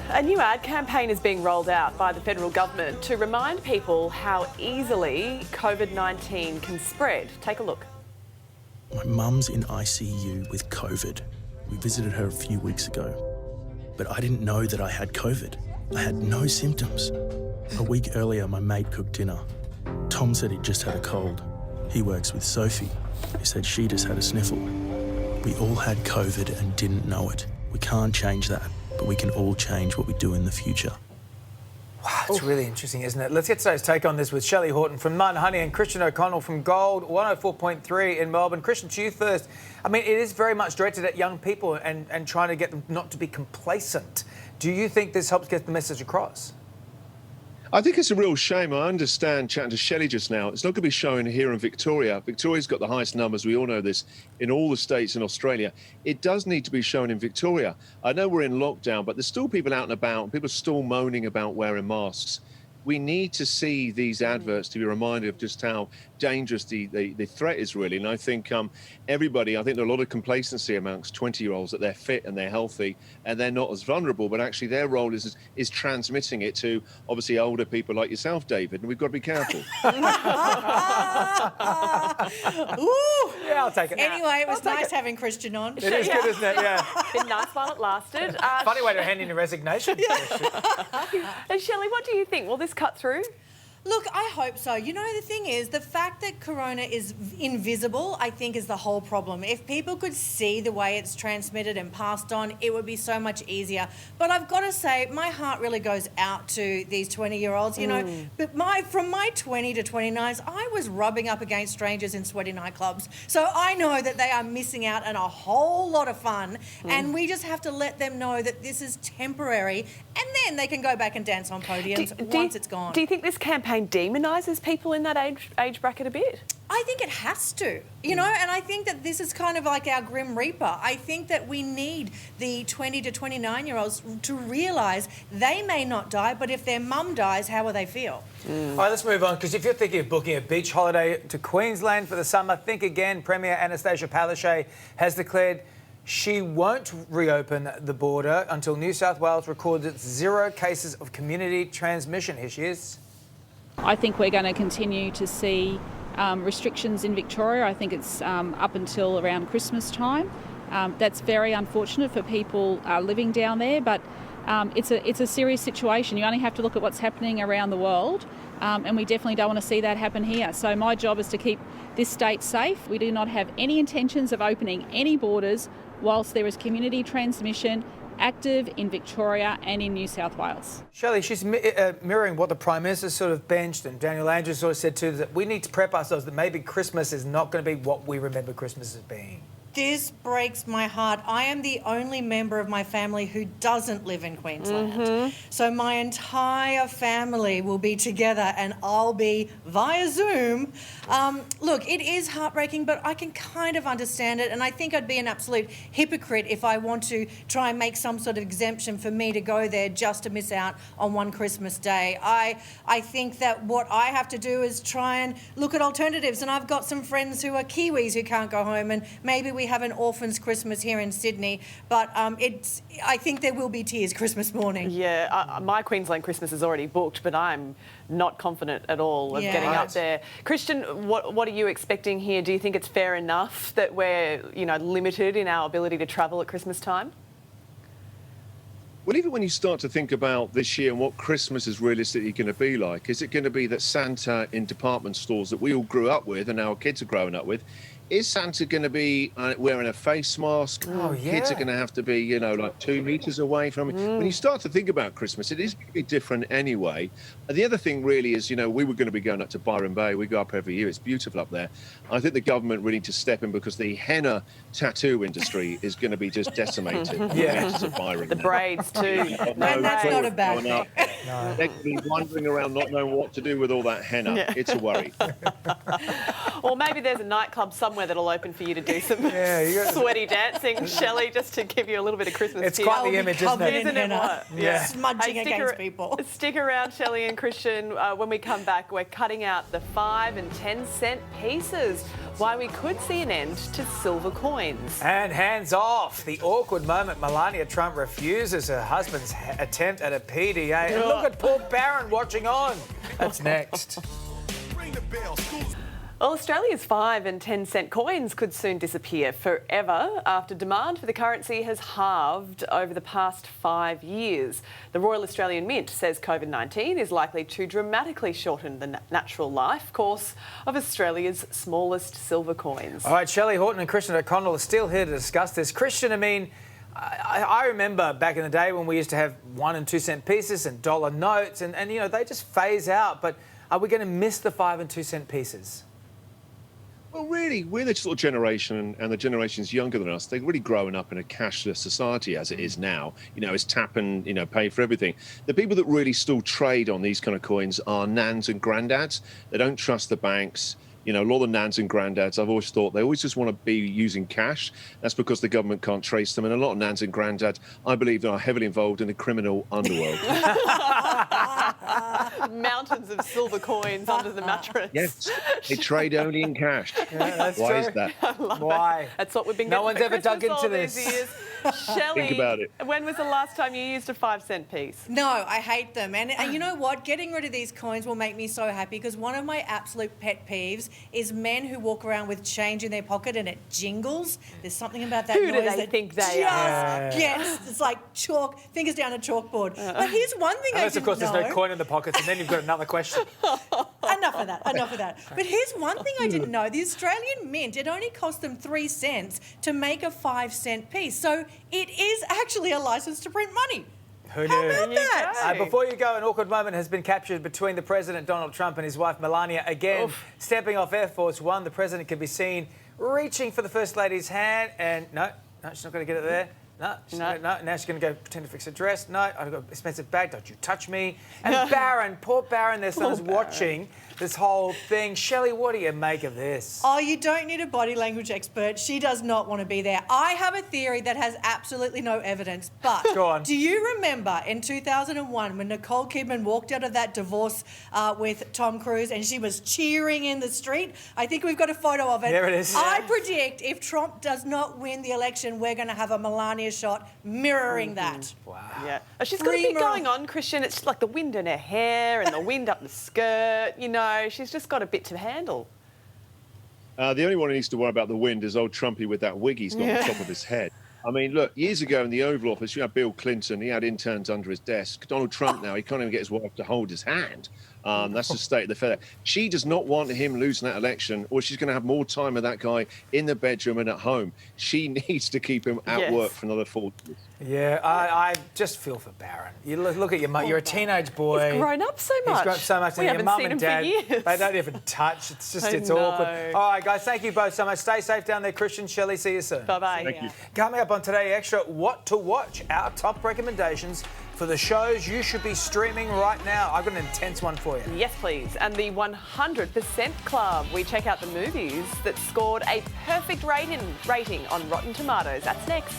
A new ad campaign is being rolled out by the federal government to remind people how easily COVID-19 can spread. Take a look. My mum's in ICU with COVID. We visited her a few weeks ago, but I didn't know that I had COVID. I had no symptoms. A week earlier, my mate cooked dinner. Tom said he'd just had a cold. He works with Sophie, who said she just had a sniffle. We all had COVID and didn't know it. We can't change that, but we can all change what we do in the future. Wow, it's really interesting, isn't it? Let's get today's take on this with Shelley Horton from Mud Honey and Christian O'Connell from Gold 104.3 in Melbourne. Christian, to you first. I mean, it is very much directed at young people and trying to get them not to be complacent. Do you think this helps get the message across? I think it's a real shame. I understand, chatting to Shelley just now, it's not going to be shown here in Victoria. Victoria's got the highest numbers, we all know this, in all the states in Australia. It does need to be shown in Victoria. I know we're in lockdown, but there's still people out and about, people are still moaning about wearing masks. We need to see these adverts to be reminded of just how dangerous the threat is, really. And I think everybody, I think there are a lot of complacency amongst 20-year-olds that they're fit and they're healthy and they're not as vulnerable, but actually their role is transmitting it to, obviously, older people like yourself, David, and we've got to be careful. Ooh. Yeah, I'll take it. Anyway, it was nice having Christian on. It is good, isn't it? Yeah. Been nice while it lasted. Funny way to hand in a resignation. And Shelley, what do you think? Will this cut through? Look, I hope so. You know, the thing is, the fact that corona is invisible, I think, is the whole problem. If people could see the way it's transmitted and passed on, it would be so much easier. But I've got to say, my heart really goes out to these 20-year-olds, you know. But from my 20 to 29s, I was rubbing up against strangers in sweaty nightclubs. So I know that they are missing out on a whole lot of fun. And we just have to let them know that this is temporary. And then they can go back and dance on podiums once it's gone. Do you think this campaign demonises people in that age bracket a bit? I think it has to, you know, and I think that this is kind of like our Grim Reaper. I think that we need the 20 to 29-year-olds to realise they may not die, but if their mum dies, how will they feel? All right, let's move on, because if you're thinking of booking a beach holiday to Queensland for the summer, think again. Premier Anastasia Palaszczuk has declared she won't reopen the border until New South Wales records its 0 cases of community transmission. Here she is. I think we're going to continue to see restrictions in Victoria. I think it's up until around Christmas time. That's very unfortunate for people living down there, but it's a serious situation. You only have to look at what's happening around the world, and we definitely don't want to see that happen here. So my job is to keep this state safe. We do not have any intentions of opening any borders whilst there is community transmission active in Victoria and in New South Wales. Shelley, she's mirroring what the Prime Minister sort of benched, and Daniel Andrews sort of said too, that we need to prep ourselves that maybe Christmas is not going to be what we remember Christmas as being. This breaks my heart. I am the only member of my family who doesn't live in Queensland. So my entire family will be together and I'll be via Zoom. Look, it is heartbreaking, but I can kind of understand it. And I think I'd be an absolute hypocrite if I want to try and make some sort of exemption for me to go there just to miss out on one Christmas day. I think that what I have to do is try and look at alternatives. And I've got some friends who are Kiwis who can't go home, and maybe we have an orphans Christmas here in Sydney, but I think there will be tears Christmas morning. Yeah, my Queensland Christmas is already booked, but I'm not confident at all of getting up there. Christian, what are you expecting here? Do you think it's fair enough that we're, you know, limited in our ability to travel at Christmas time? Well, even when you start to think about this year and what Christmas is realistically going to be like, is it going to be that Santa in department stores that we all grew up with and our kids are growing up with, is Santa going to be wearing a face mask? Oh, yeah. Kids are going to have to be, you know, like 2 metres away from it. When you start to think about Christmas, it is going to be different anyway. And the other thing really is, you know, we were going to be going up to Byron Bay. We go up every year. It's beautiful up there. I think the government really need to step in because the henna tattoo industry is going to be just decimated. Byron. The braids too. And that's not a bad thing. They could be wandering around not knowing what to do with all that henna. It's a worry. Or maybe there's a nightclub somewhere that'll open for you to do some sweaty dancing, Shelley, just to give you a little bit of Christmas It's cheer. quite the image, isn't it? Isn't it what? Yeah. Smudging against people. Stick around, Shelley and Christian. When we come back, we're cutting out the 5 and 10 cent pieces. Why we could see an end to silver coins. And hands off. The awkward moment Melania Trump refuses her husband's attempt at a PDA. And look at poor Barron watching on. That's next. Well, Australia's 5 and 10 cent coins could soon disappear forever after demand for the currency has halved over the past 5 years. The Royal Australian Mint says COVID-19 is likely to dramatically shorten the natural life course of Australia's smallest silver coins. All right, Shelley Horton and Christian O'Connell are still here to discuss this. Christian, I mean, I remember back in the day when we used to have 1 and 2 cent pieces and dollar notes and you know, they just phase out. But are we going to miss the 5 and 2 cent pieces? Well, really, we're the sort of generation, and the generations younger than us, they're really growing up in a cashless society as it is now. You know, it's tap and, you know, pay for everything. The people that really still trade on these kind of coins are nans and granddads. They don't trust the banks. You know, a lot of the nans and granddads, I've always thought they always just want to be using cash. That's because the government can't trace them. And a lot of nans and granddads, I believe, are heavily involved in the criminal underworld. Mountains of silver coins under the mattress. Yes, they trade only in cash. Yeah, that's Why true. is that? Why? That's what we've been No getting one's for ever dug Christmas into all these this. years. Shelley, Think about it. When was the last time you used a 5 cent piece? No, I hate them. And you know what? Getting rid of these coins will make me so happy because one of my absolute pet peeves is men who walk around with change in their pocket and it jingles. There's something about that Who noise do they that think they just are? gets, it's like chalk, fingers down a chalkboard. But here's one thing Unless, I of didn't course, know. there's no coin in the pockets, and then you've got another question. Enough of that. But here's one thing I didn't know. The Australian Mint, it only cost them 3 cents to make a 5 cent piece. So it is actually a license to print money. Who How knew? about that? Before you go, an awkward moment has been captured between the President, Donald Trump, and his wife, Melania. Again, stepping off Air Force One, the President can be seen reaching for the First Lady's hand. And no, she's not going to get it there. No. Now she's going to go pretend to fix her dress. No, I've got an expensive bag. Don't you touch me. And Barron, poor Barron, their son's watching this whole thing. Shelley, what do you make of this? Oh, you don't need a body language expert. She does not want to be there. I have a theory that has absolutely no evidence, but Go on. Do you remember in 2001 when Nicole Kidman walked out of that divorce with Tom Cruise and she was cheering in the street? I think we've got a photo of it. There it is. I predict if Trump does not win the election, we're going to have a Melania shot mirroring that. Wow. Yeah. Oh, she's got a bit going on, Christian. It's like the wind in her hair and the wind up the skirt. You know, she's just got a bit to handle. The only one who needs to worry about the wind is old Trumpy with that wig he's got on top of his head. I mean, look, years ago in the Oval Office, you had Bill Clinton. He had interns under his desk. Donald Trump now, he can't even get his wife to hold his hand. That's the state of the affair. She does not want him losing that election, or she's going to have more time with that guy in the bedroom and at home. She needs to keep him at work for another 4 years. Yeah, I just feel for Barron. You look at your mum. You're a teenage boy. He's grown up so much. He's grown up so much. We And your haven't mum seen and him dad, for years. they don't even touch. It's just, I it's know. awkward. All right, guys, thank you both so much. Stay safe down there, Christian, Shelley. See you soon. Bye-bye. Thank you. Coming up on Today Extra, what to watch. Our top recommendations for the shows you should be streaming right now. I've got an intense one for you. Yes, please. And the 100% Club. We check out the movies that scored a perfect rating on Rotten Tomatoes. That's next.